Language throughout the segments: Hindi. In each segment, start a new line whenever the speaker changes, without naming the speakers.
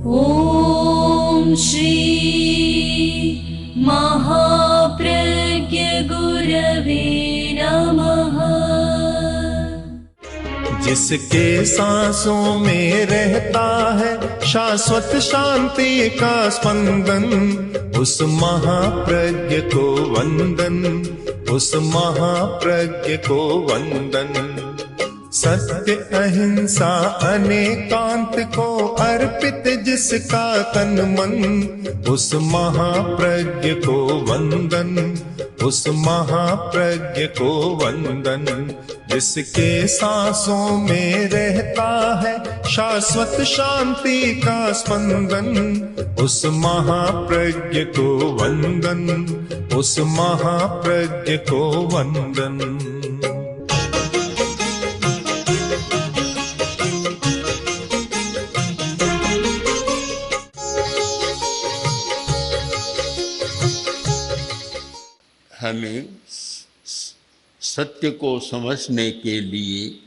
ॐ श्री महाप्रज्ञ गुरवे नमः।
जिसके सांसों में रहता है शाश्वत शांति का स्पंदन, उस महाप्रज्ञ को वंदन, उस महाप्रज्ञ को वंदन। सत्य अहिंसा अनेकांत को अर्पित जिसका तन मन, उस महाप्रज्ञ को वंदन, उस महाप्रज्ञ को वंदन। जिसके सांसों में रहता है शाश्वत शांति का स्पंदन, उस महाप्रज्ञ को वंदन, उस महाप्रज्ञ को वंदन।
हमें सत्य को समझने के लिए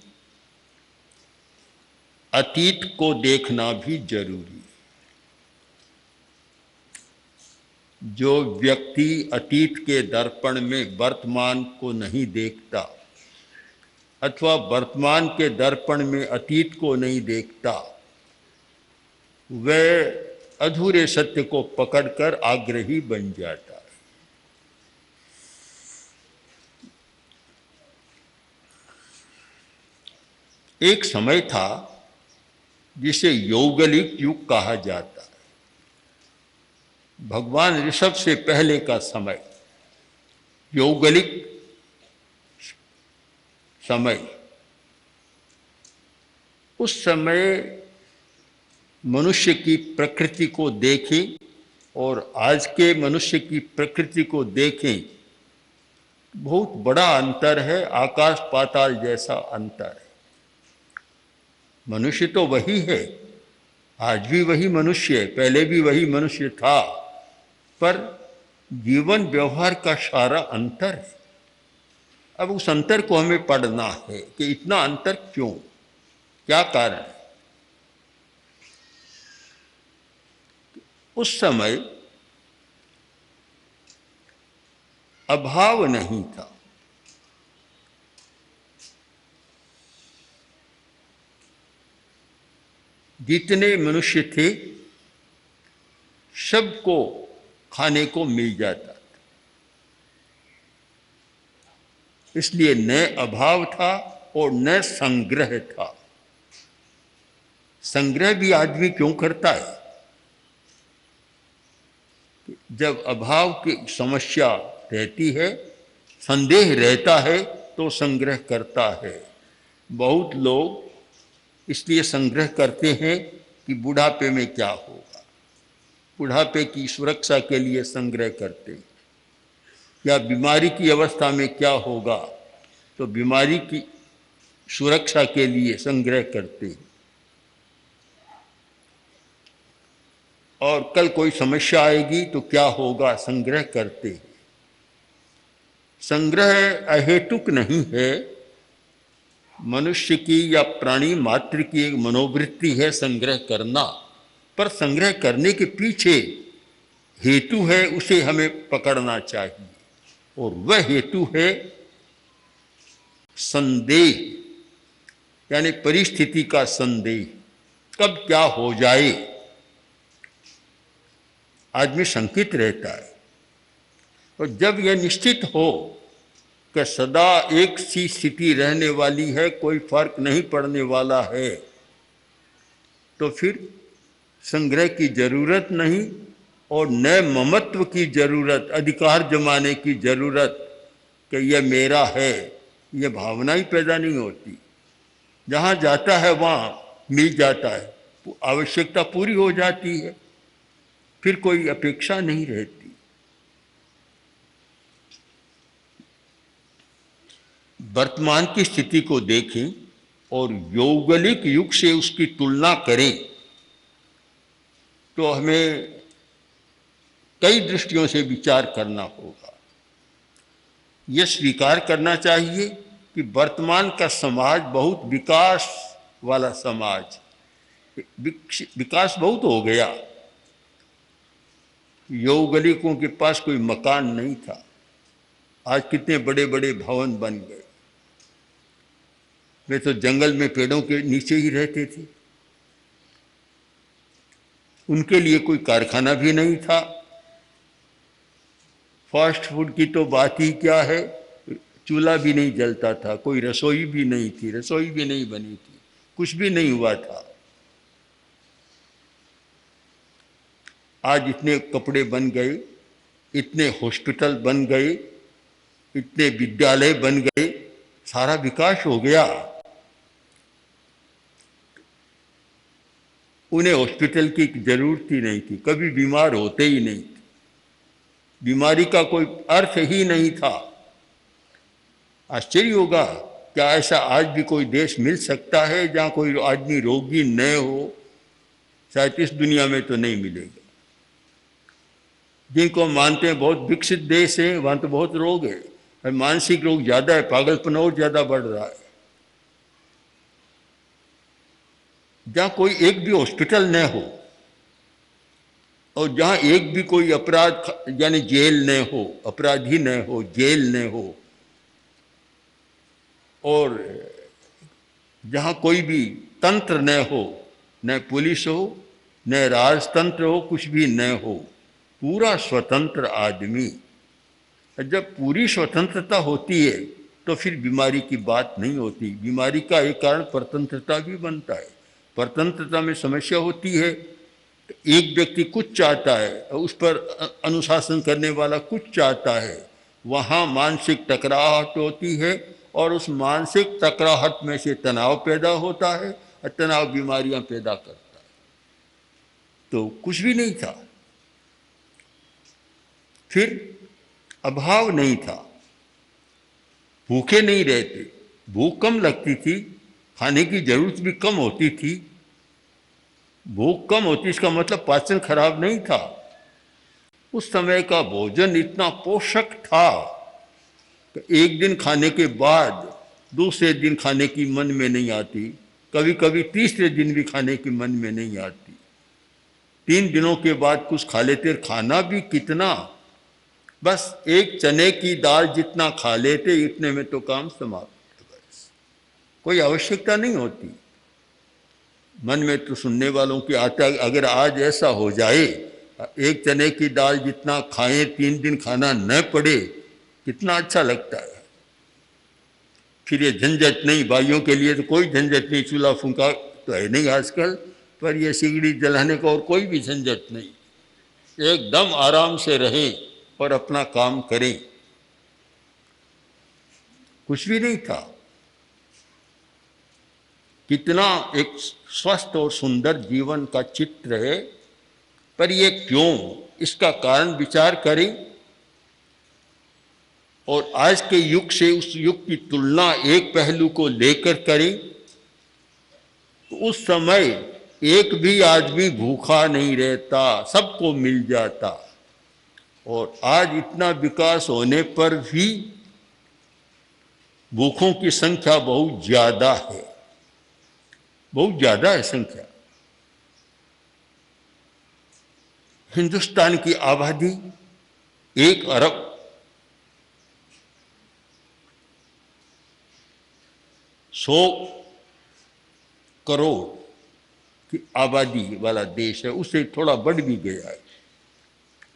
अतीत को देखना भी जरूरी है। जो व्यक्ति अतीत के दर्पण में वर्तमान को नहीं देखता अथवा वर्तमान के दर्पण में अतीत को नहीं देखता, वह अधूरे सत्य को पकड़कर आग्रही बन जाता है। एक समय था जिसे यौगलिक युग कहा जाता है। भगवान ऋषभ से पहले का समय यौगलिक समय। उस समय मनुष्य की प्रकृति को देखें और आज के मनुष्य की प्रकृति को देखें, बहुत बड़ा अंतर है, आकाश पाताल जैसा अंतर है। मनुष्य तो वही है, आज भी वही मनुष्य है, पहले भी वही मनुष्य था, पर जीवन व्यवहार का सारा अंतर है। अब उस अंतर को हमें पढ़ना है कि इतना अंतर क्यों, क्या कारण है। उस समय अभाव नहीं था, जितने मनुष्य थे सबको खाने को मिल जाता था, इसलिए न अभाव था और न संग्रह था। संग्रह भी आदमी क्यों करता है? जब अभाव की समस्या रहती है, संदेह रहता है, तो संग्रह करता है। बहुत लोग इसलिए संग्रह करते हैं कि बुढ़ापे में क्या होगा, बुढ़ापे की सुरक्षा के लिए संग्रह करते हैं, या बीमारी की अवस्था में क्या होगा, तो बीमारी की सुरक्षा के लिए संग्रह करते हैं। और कल कोई समस्या आएगी तो क्या होगा, संग्रह करते हैं। संग्रह अहेतुक नहीं है, मनुष्य की या प्राणी मात्र की एक मनोवृत्ति है संग्रह करना, पर संग्रह करने के पीछे हेतु है, उसे हमें पकड़ना चाहिए। और वह हेतु है संदेह, यानी परिस्थिति का संदेह, कब क्या हो जाए आदमी शंकित रहता है। और जब यह निश्चित हो कि सदा एक सी स्थिति रहने वाली है, कोई फर्क नहीं पड़ने वाला है, तो फिर संग्रह की जरूरत नहीं और न ममत्व की जरूरत, अधिकार जमाने की जरूरत कि यह मेरा है, यह भावना ही पैदा नहीं होती। जहाँ जाता है वहाँ मिल जाता है, आवश्यकता पूरी हो जाती है, फिर कोई अपेक्षा नहीं रहती। वर्तमान की स्थिति को देखें और यौगलिक युग से उसकी तुलना करें तो हमें कई दृष्टियों से विचार करना होगा। यह स्वीकार करना चाहिए कि वर्तमान का समाज बहुत विकास वाला समाज, विकास बहुत हो गया। यौगलिकों के पास कोई मकान नहीं था, आज कितने बड़े बड़े भवन बन गए। वे तो जंगल में पेड़ों के नीचे ही रहते थे, उनके लिए कोई कारखाना भी नहीं था। फास्ट फूड की तो बात ही क्या है, चूल्हा भी नहीं जलता था, कोई रसोई भी नहीं थी, रसोई भी नहीं बनी थी, कुछ भी नहीं हुआ था। आज इतने कपड़े बन गए, इतने हॉस्पिटल बन गए, इतने विद्यालय बन गए, सारा विकास हो गया। उन्हें हॉस्पिटल की जरूरत ही नहीं थी, कभी बीमार होते ही नहीं थे, बीमारी का कोई अर्थ ही नहीं था। आश्चर्य होगा, क्या ऐसा आज भी कोई देश मिल सकता है जहाँ कोई आदमी रोगी न हो? शायद इस दुनिया में तो नहीं मिलेगा। जिनको मानते हैं बहुत विकसित देश है, वहाँ तो बहुत रोग है, और मानसिक रोग ज़्यादा है, पागलपन और ज़्यादा बढ़ रहा है। जहाँ कोई एक भी हॉस्पिटल न हो और जहाँ एक भी कोई अपराध यानी जेल न हो, अपराधी न हो, जेल न हो, और जहाँ कोई भी तंत्र न हो, न पुलिस हो, न राजतंत्र हो, कुछ भी न हो, पूरा स्वतंत्र आदमी। जब पूरी स्वतंत्रता होती है तो फिर बीमारी की बात नहीं होती। बीमारी का एक कारण परतंत्रता भी बनता है। परतंत्रता में समस्या होती है, एक व्यक्ति कुछ चाहता है और उस पर अनुशासन करने वाला कुछ चाहता है, वहाँ मानसिक टकराहट होती है और उस मानसिक टकराहट में से तनाव पैदा होता है और तनाव बीमारियां पैदा करता है। तो कुछ भी नहीं था, फिर अभाव नहीं था, भूखे नहीं रहते, भूख कम लगती थी, खाने की जरूरत भी कम होती थी। भूख कम होती इसका मतलब पाचन खराब नहीं था। उस समय का भोजन इतना पोषक था कि एक दिन खाने के बाद दूसरे दिन खाने की मन में नहीं आती, कभी कभी तीसरे दिन भी खाने की मन में नहीं आती। 3 दिनों के बाद कुछ खा लेते, खाना भी कितना, बस एक चने की दाल जितना खा लेते, इतने में तो काम समाप्त। बस कोई आवश्यकता नहीं होती। मन में तो सुनने वालों की आता, अगर आज ऐसा हो जाए, एक चने की दाल जितना खाएं, 3 दिन खाना न पड़े, कितना अच्छा लगता है। फिर ये झंझट नहीं, भाइयों के लिए तो कोई झंझट नहीं, चूल्हा फूंका तो है नहीं आजकल, पर ये सिगड़ी जलाने का और कोई भी झंझट नहीं, एकदम आराम से रहें और अपना काम करें। कुछ भी नहीं था। कितना एक स्वस्थ और सुंदर जीवन का चित्र है, पर ये क्यों, इसका कारण विचार करें और आज के युग से उस युग की तुलना एक पहलू को लेकर करें तो उस समय एक भी आदमी भूखा नहीं रहता, सबको मिल जाता। और आज इतना विकास होने पर भी भूखों की संख्या बहुत ज्यादा है, बहुत ज्यादा है संख्या। हिंदुस्तान की आबादी 1 अरब 100 करोड़ की आबादी वाला देश है, उससे थोड़ा बढ़ भी गया है।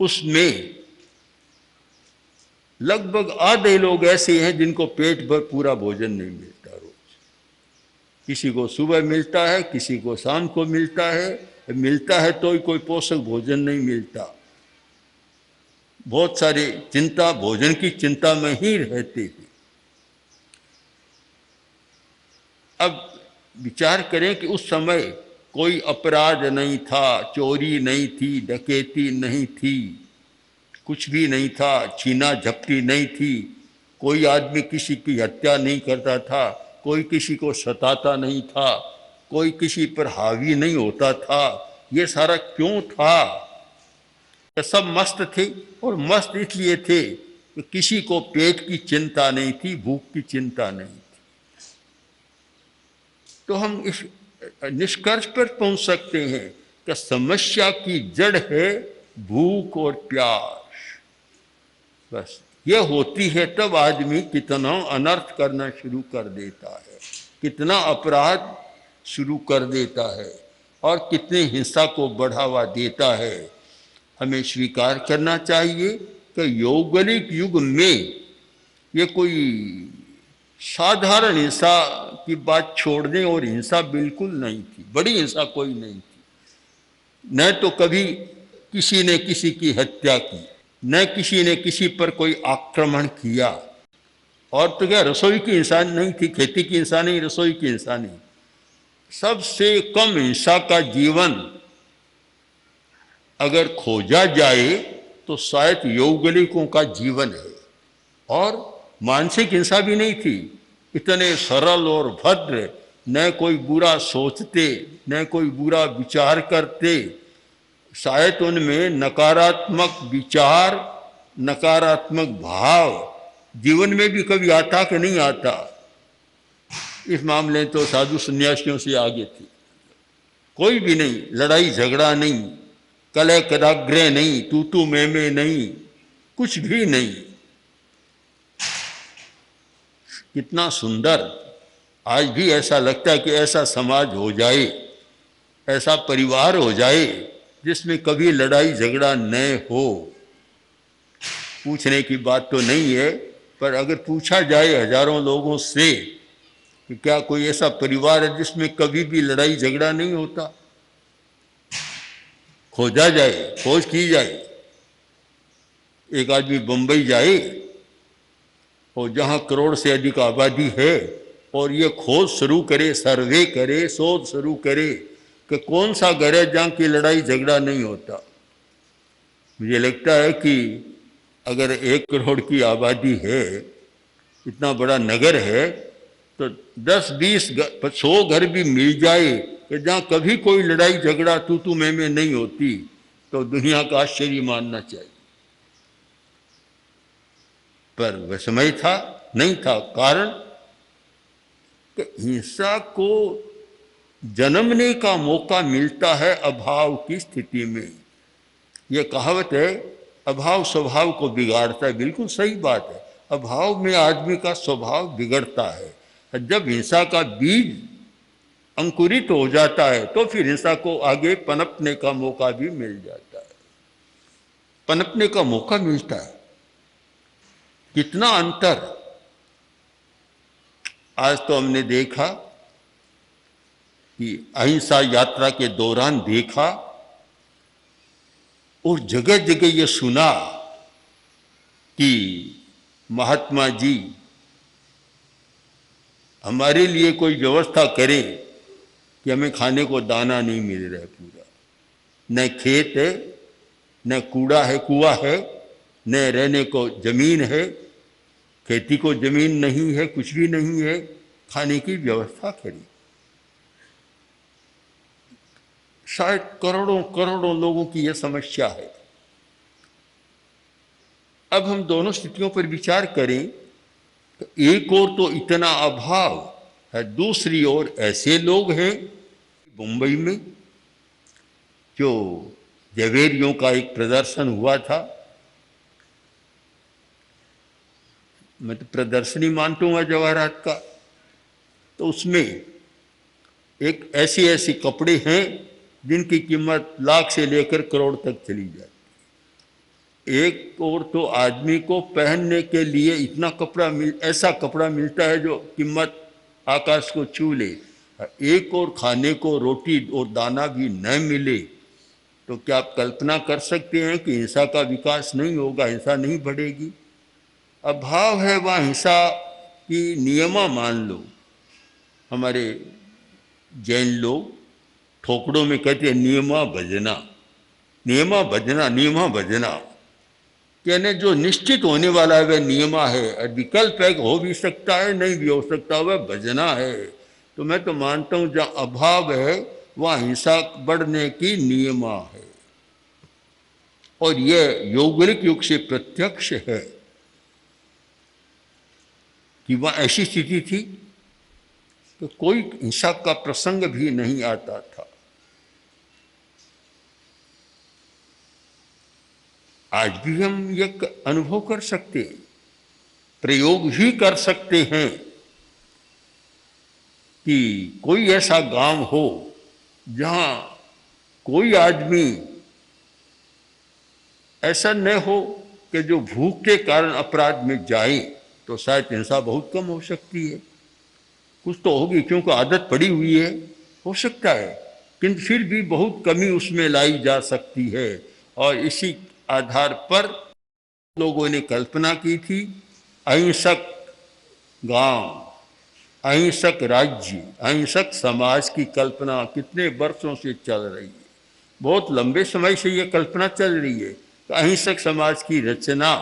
उसमें लगभग आधे लोग ऐसे हैं जिनको पेट भर पूरा भोजन नहीं मिलता रोज। किसी को सुबह मिलता है, किसी को शाम को मिलता है तो ही कोई पोषक भोजन नहीं मिलता। बहुत सारे चिंता, भोजन की चिंता में ही रहते हैं। अब विचार करें कि उस समय कोई अपराध नहीं था, चोरी नहीं थी, डकैती नहीं थी, कुछ भी नहीं था, छीना झपटी नहीं थी, कोई आदमी किसी की हत्या नहीं करता था, कोई किसी को सताता नहीं था, कोई किसी पर हावी नहीं होता था। ये सारा क्यों था? सब मस्त थे, और मस्त इसलिए थे कि किसी को पेट की चिंता नहीं थी, भूख की चिंता नहीं थी। तो हम इस निष्कर्ष पर पहुंच सकते हैं कि समस्या की जड़ है भूख और प्यास। बस ये होती है तब आदमी कितना अनर्थ करना शुरू कर देता है, कितना अपराध शुरू कर देता है और कितनी हिंसा को बढ़ावा देता है। हमें स्वीकार करना चाहिए कि यौगनिक युग में ये कोई साधारण हिंसा की बात छोड़ दें, और हिंसा बिल्कुल नहीं थी, बड़ी हिंसा कोई नहीं थी। न तो कभी किसी ने किसी की हत्या की, न किसी ने किसी पर कोई आक्रमण किया। और तो क्या रसोई की हिंसा नहीं थी, खेती की हिंसा नहीं, रसोई की हिंसा नहीं। सबसे कम हिंसा का जीवन अगर खोजा जाए तो शायद यौगनिकों का जीवन है। और मानसिक हिंसा भी नहीं थी, इतने सरल और भद्र, न कोई बुरा सोचते न कोई बुरा विचार करते। शायद उनमें नकारात्मक विचार, नकारात्मक भाव जीवन में भी कभी आता कि नहीं आता। इस मामले तो साधु सन्यासियों से आगे थी। कोई भी नहीं, लड़ाई झगड़ा नहीं, कलह कराग्रह नहीं, तू तू मैं नहीं, कुछ भी नहीं। कितना सुंदर। आज भी ऐसा लगता है कि ऐसा समाज हो जाए, ऐसा परिवार हो जाए जिसमें कभी लड़ाई झगड़ा न हो। पूछने की बात तो नहीं है, पर अगर पूछा जाए हजारों लोगों से कि क्या कोई ऐसा परिवार है जिसमें कभी भी लड़ाई झगड़ा नहीं होता, खोजा जाए, खोज की जाए। एक आदमी बंबई जाए और जहाँ करोड़ से अधिक आबादी है और ये खोज शुरू करे, सर्वे करे, शोध शुरू करे कि कौन सा घर है जहाँ की लड़ाई झगड़ा नहीं होता। मुझे लगता है कि अगर 1 करोड़ की आबादी है, इतना बड़ा नगर है, तो 10, 20, 100 घर भी मिल जाए कि जहाँ कभी कोई लड़ाई झगड़ा तू तू मैं नहीं होती, तो दुनिया का आश्चर्य मानना चाहिए। पर वह समय था, नहीं था। कारण कि हिंसा को जन्मने का मौका मिलता है अभाव की स्थिति में। यह कहावत है, अभाव स्वभाव को बिगाड़ता है। बिल्कुल सही बात है, अभाव में आदमी का स्वभाव बिगड़ता है। जब हिंसा का बीज अंकुरित हो जाता है तो फिर हिंसा को आगे पनपने का मौका भी मिल जाता है, पनपने का मौका मिलता है। कितना अंतर। आज तो हमने देखा कि अहिंसा यात्रा के दौरान देखा और जगह जगह ये सुना कि महात्मा जी हमारे लिए कोई व्यवस्था करें कि हमें खाने को दाना नहीं मिल रहा है पूरा, न खेत है, न कूड़ा है, कुआं है, न रहने को जमीन है, खेती को जमीन नहीं है, कुछ भी नहीं है, खाने की व्यवस्था करी। शायद करोड़ों करोड़ों लोगों की यह समस्या है। अब हम दोनों स्थितियों पर विचार करें तो एक ओर तो इतना अभाव है, दूसरी ओर ऐसे लोग हैं मुंबई में जो जवेरियों का एक प्रदर्शन हुआ था। मैं तो प्रदर्शनी मानता हूँ जवाहरात का, तो उसमें एक ऐसी ऐसी कपड़े हैं जिनकी कीमत लाख से लेकर करोड़ तक चली जाती। एक और तो आदमी को पहनने के लिए इतना ऐसा कपड़ा मिलता है जो कीमत आकाश को छू ले। एक और खाने को रोटी और दाना भी न मिले तो क्या आप कल्पना कर सकते हैं कि हिंसा का विकास नहीं होगा, हिंसा नहीं बढ़ेगी। अभाव है वहाँ हिंसा की नियमा मान लो। हमारे जैन लोग ठोकड़ों में कहते हैं नियमा भजना, नियमा भजना, नियमा भजना। कहने जो निश्चित होने वाला है वह नियमा है, विकल्प है, हो भी सकता है नहीं भी हो सकता, वह भजना है। तो मैं तो मानता हूँ जहाँ अभाव है वहाँ हिंसा बढ़ने की नियमा है, और यह यौगिक युग से प्रत्यक्ष है कि वहाँ ऐसी स्थिति थी तो कोई हिंसा का प्रसंग भी नहीं आता था। आज भी हम ये अनुभव कर सकते हैं, प्रयोग भी कर सकते हैं कि कोई ऐसा गांव हो जहां कोई आदमी ऐसा न हो कि जो भूख के कारण अपराध में जाए, तो शायद हिंसा बहुत कम हो सकती है। कुछ तो होगी क्योंकि आदत पड़ी हुई है, हो सकता है, किंतु फिर भी बहुत कमी उसमें लाई जा सकती है। और इसी आधार पर लोगों ने कल्पना की थी, अहिंसक गांव, अहिंसक राज्य, अहिंसक समाज की कल्पना कितने वर्षों से चल रही है। बहुत लंबे समय से ये कल्पना चल रही है कि अहिंसक समाज की रचना,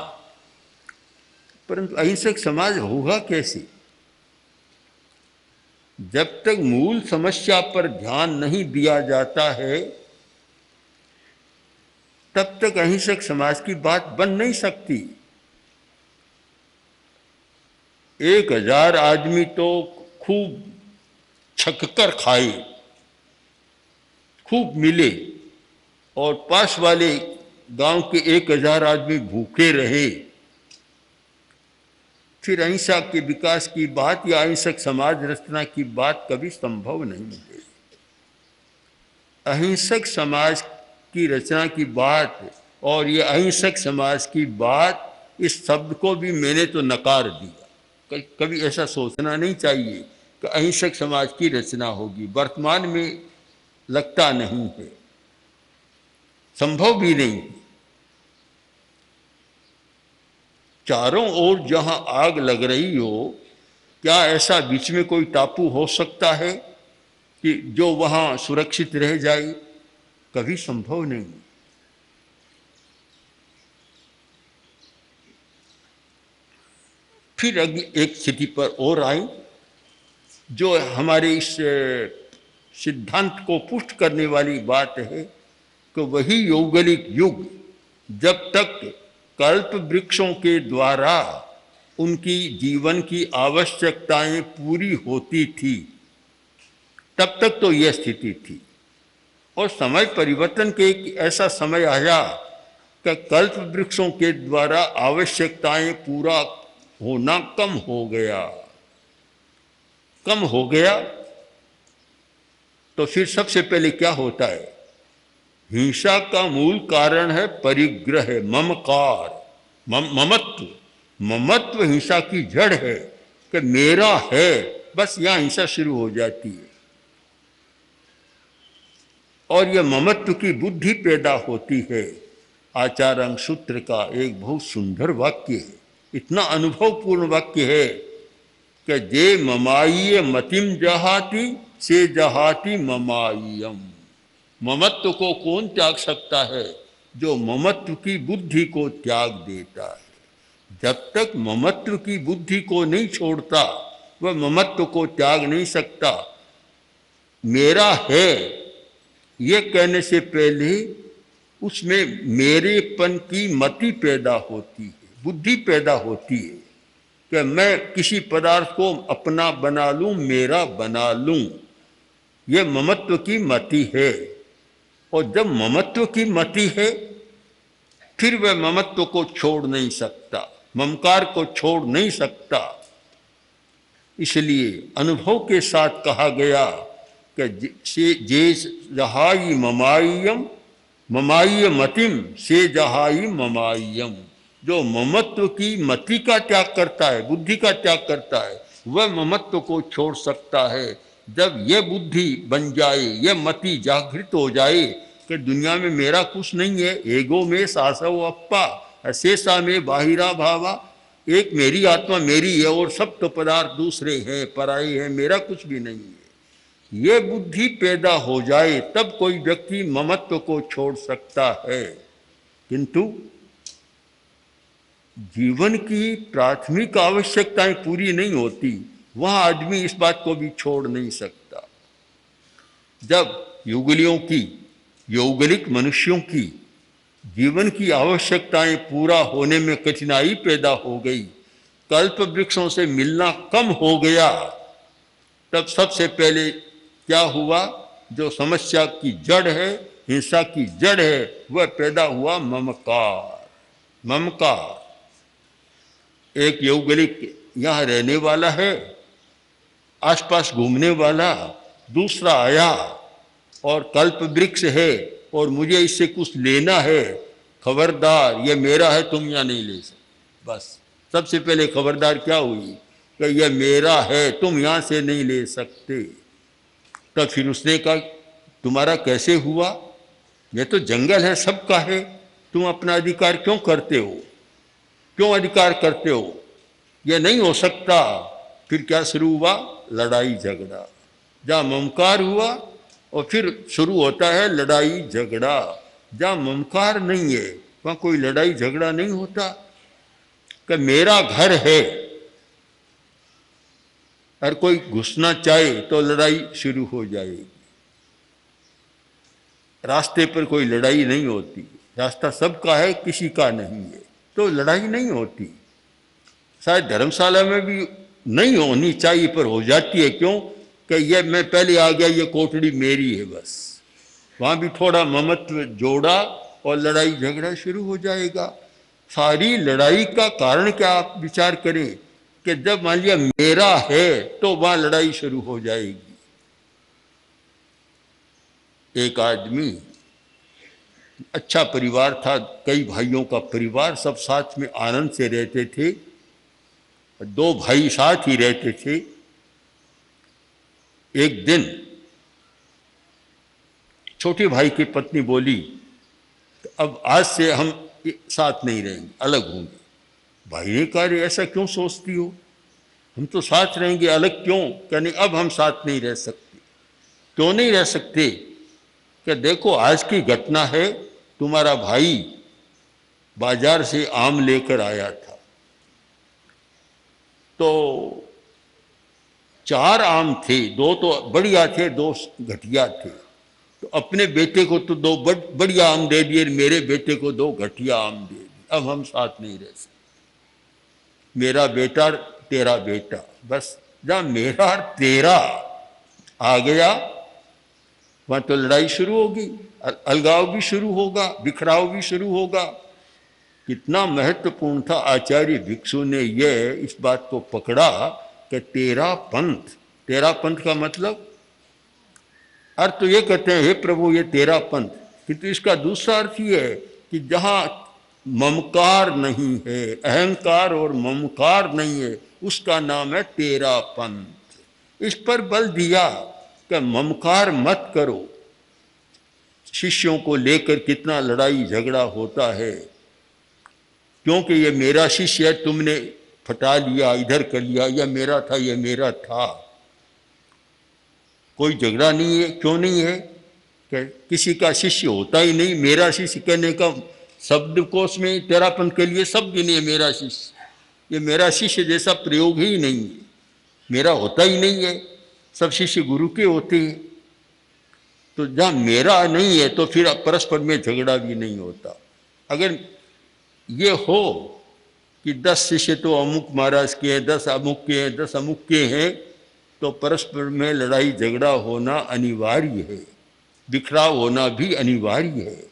परंतु अहिंसक समाज होगा कैसे? जब तक मूल समस्या पर ध्यान नहीं दिया जाता है, तब तक अहिंसक समाज की बात बन नहीं सकती। 1000 आदमी तो खूब छककर खाए, खूब मिले, और पास वाले गांव के 1000 आदमी भूखे रहे, फिर अहिंसा के विकास की बात या अहिंसक समाज रचना की बात कभी संभव नहीं है। अहिंसक समाज की रचना की बात और ये अहिंसक समाज की बात, इस शब्द को भी मैंने तो नकार दिया। कभी ऐसा सोचना नहीं चाहिए कि अहिंसक समाज की रचना होगी, वर्तमान में लगता नहीं है, संभव भी नहीं है। चारों ओर जहां आग लग रही हो, क्या ऐसा बीच में कोई टापू हो सकता है कि जो वहां सुरक्षित रह जाए? कभी संभव नहीं। फिर अगली एक स्थिति पर और आई, जो हमारे इस सिद्धांत को पुष्ट करने वाली बात है कि वही यौगलिक युग, जब तक कल्प वृक्षों के द्वारा उनकी जीवन की आवश्यकताएं पूरी होती थी, तब तक तो यह स्थिति थी। और समय परिवर्तन के एक ऐसा समय आया कि कल्प वृक्षों के द्वारा आवश्यकताएं पूरा होना कम हो गया। कम हो गया तो फिर सबसे पहले क्या होता है? हिंसा का मूल कारण है परिग्रह, ममकार, ममत्व। ममत्व हिंसा की जड़ है कि मेरा है, बस यहां हिंसा शुरू हो जाती है। और यह ममत्व की बुद्धि पैदा होती है। आचार्यांग सूत्र का एक बहुत सुंदर वाक्य है, इतना अनुभवपूर्ण वाक्य है कि जे ममाईय मतिम जहाती से जहाती ममाईयम। ममत्व को कौन त्याग सकता है? जो ममत्व की बुद्धि को त्याग देता है। जब तक ममत्व की बुद्धि को नहीं छोड़ता, वह ममत्व को त्याग नहीं सकता। मेरा है ये कहने से पहले उसमें मेरेपन की मति पैदा होती है, बुद्धि पैदा होती है कि मैं किसी पदार्थ को अपना बना लूं, मेरा बना लूं। यह ममत्व की मति है। और जब ममत्व की मति है, फिर वह ममत्व को छोड़ नहीं सकता, ममकार को छोड़ नहीं सकता। इसलिए अनुभव के साथ कहा गया कि जे जहाई ममायम ममाय मतिम से जहाई ममायम। जो ममत्व की मति का त्याग करता है, बुद्धि का त्याग करता है, वह ममत्व को छोड़ सकता है। जब यह बुद्धि बन जाए, यह मति जागृत हो जाए कि दुनिया में मेरा कुछ नहीं है, एगो में सासव अप्पा अशेषा में बाहिरा भावा, एक मेरी आत्मा मेरी है और सब तो पदार्थ दूसरे हैं, पराये हैं, मेरा कुछ भी नहीं है। ये बुद्धि पैदा हो जाए तब कोई व्यक्ति ममत्व को छोड़ सकता है। किंतु जीवन की प्राथमिक आवश्यकताएं पूरी नहीं होती, वहां आदमी इस बात को भी छोड़ नहीं सकता। जब युगलियों की, यौगलिक मनुष्यों की जीवन की आवश्यकताएं पूरा होने में कठिनाई पैदा हो गई, कल्प वृक्षों से मिलना कम हो गया, तब सबसे पहले क्या हुआ, जो समस्या की जड़ है, हिंसा की जड़ है, वह पैदा हुआ ममकार। ममकार, एक यौगलिक यहाँ रहने वाला है, आसपास घूमने वाला, दूसरा आया और कल्प वृक्ष है और मुझे इससे कुछ लेना है, खबरदार ये मेरा है, तुम यहाँ नहीं ले सकते। बस सबसे पहले खबरदार क्या हुई कि यह मेरा है, तुम यहाँ से नहीं ले सकते। तब फिर उसने कहा तुम्हारा कैसे हुआ, ये तो जंगल है, सबका है, तुम अपना अधिकार क्यों करते हो, क्यों अधिकार करते हो, यह नहीं हो सकता। फिर क्या शुरू हुआ, लड़ाई झगड़ा। जहाँ ममकार हुआ और फिर शुरू होता है लड़ाई झगड़ा। जहाँ ममकार नहीं है वहाँ कोई लड़ाई झगड़ा नहीं होता। कि मेरा घर है और कोई घुसना चाहे तो लड़ाई शुरू हो जाएगी। रास्ते पर कोई लड़ाई नहीं होती, रास्ता सबका है, किसी का नहीं है, तो लड़ाई नहीं होती। शायद धर्मशाला में भी नहीं होनी चाहिए पर हो जाती है। क्यों कि ये मैं पहले आ गया, ये कोठड़ी मेरी है, बस वहाँ भी थोड़ा ममत्व जोड़ा और लड़ाई झगड़ा शुरू हो जाएगा। सारी लड़ाई का कारण क्या, आप विचार करें कि जब मान लिया मेरा है तो वहाँ लड़ाई शुरू हो जाएगी। एक आदमी, अच्छा परिवार था, कई भाइयों का परिवार, सब साथ में आनंद से रहते थे, दो भाई साथ ही रहते थे। एक दिन छोटे भाई की पत्नी बोली अब आज से हम साथ नहीं रहेंगे, अलग होंगे। भाई ने कहा ऐसा क्यों सोचती हो, हम तो साथ रहेंगे, अलग क्यों। कहने अब हम साथ नहीं रह सकते। क्यों नहीं रह सकते, कि देखो आज की घटना है, तुम्हारा भाई बाजार से आम लेकर आया था, तो 4 आम थे, 2 तो बढ़िया थे, 2 घटिया थे। तो अपने बेटे को तो 2 बढ़िया आम दे दिए, मेरे बेटे को 2 घटिया आम दे दिए। अब हम साथ नहीं रह सकते, मेरा बेटा तेरा बेटा, बस जहाँ मेरा और तेरा आ गया वहाँ तो लड़ाई शुरू होगी, अलगाव भी शुरू होगा, बिखराव भी शुरू होगा। कितना महत्वपूर्ण था, आचार्य भिक्षु ने यह इस बात को पकड़ा कि तेरा पंथ। तेरा पंथ का मतलब अर्थ तो ये कहते हैं हे प्रभु ये तेरा पंथ, किंतु इसका दूसरा अर्थ ये है कि जहाँ ममकार नहीं है, अहंकार और ममकार नहीं है, उसका नाम है तेरा पंथ। इस पर बल दिया कि ममकार मत करो। शिष्यों को लेकर कितना लड़ाई झगड़ा होता है, क्योंकि ये मेरा शिष्य है, तुमने फटा लिया, इधर कर लिया, यह मेरा था, यह मेरा था। कोई झगड़ा नहीं है, क्यों नहीं है, कि किसी का शिष्य होता ही नहीं। मेरा शिष्य कहने का शब्दकोश में तेरापन के लिए शब्द ही नहीं है मेरा शिष्य। ये मेरा शिष्य जैसा प्रयोग ही नहीं है, मेरा होता ही नहीं है। सब शिष्य गुरु के होते हैं। तो जहाँ मेरा नहीं है तो फिर परस्पर में झगड़ा भी नहीं होता। अगर ये हो कि 10 शिष्य तो अमुक महाराज के हैं, 10 अमुक के हैं, 10 अमुक के हैं, तो परस्पर में लड़ाई झगड़ा होना अनिवार्य है, बिखराव होना भी अनिवार्य है।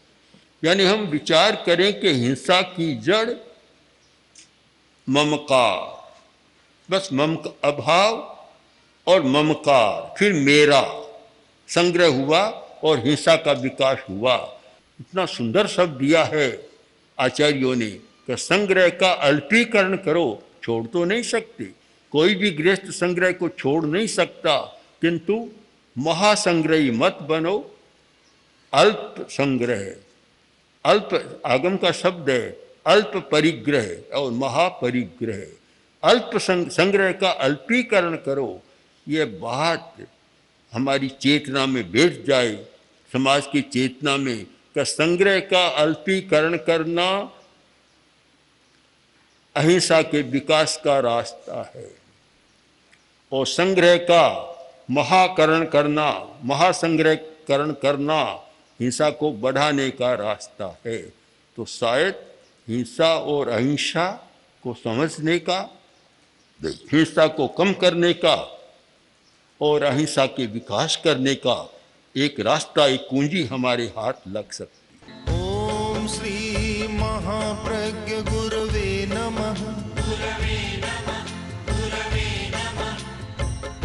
यानी हम विचार करें कि हिंसा की जड़ ममकार, बस अभाव और ममकार, फिर मेरा संग्रह हुआ और हिंसा का विकास हुआ। इतना सुंदर शब्द दिया है आचार्यों ने कि संग्रह का अल्पीकरण करो। छोड़ तो नहीं सकते, कोई भी गृहस्थ संग्रह को छोड़ नहीं सकता, किंतु महासंग्रही मत बनो। अल्प संग्रह, अल्प आगम का शब्द है, अल्प परिग्रह और महापरिग्रह। अल्प संग्रह का अल्पीकरण करो। ये बात हमारी चेतना में बैठ जाए, समाज की चेतना में, कि संग्रह का अल्पीकरण करना अहिंसा के विकास का रास्ता है और संग्रह का महाकरण करना, महासंग्रहकरण करना हिंसा को बढ़ाने का रास्ता है। तो शायद हिंसा और अहिंसा को समझने का, हिंसा को कम करने का और अहिंसा के विकास करने का एक रास्ता, एक कुंजी हमारे हाथ लग सकती है।
ओम श्री महाप्रज्ञ गुरवे नमः।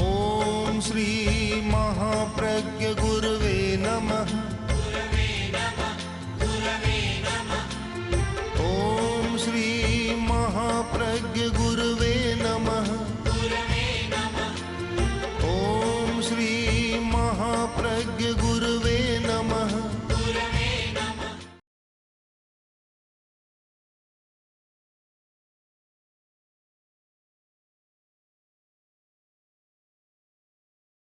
ओम श्री महाप्रज्ञ गुरवे नमः। ओम श्री महाप्रज्ञ गुरवे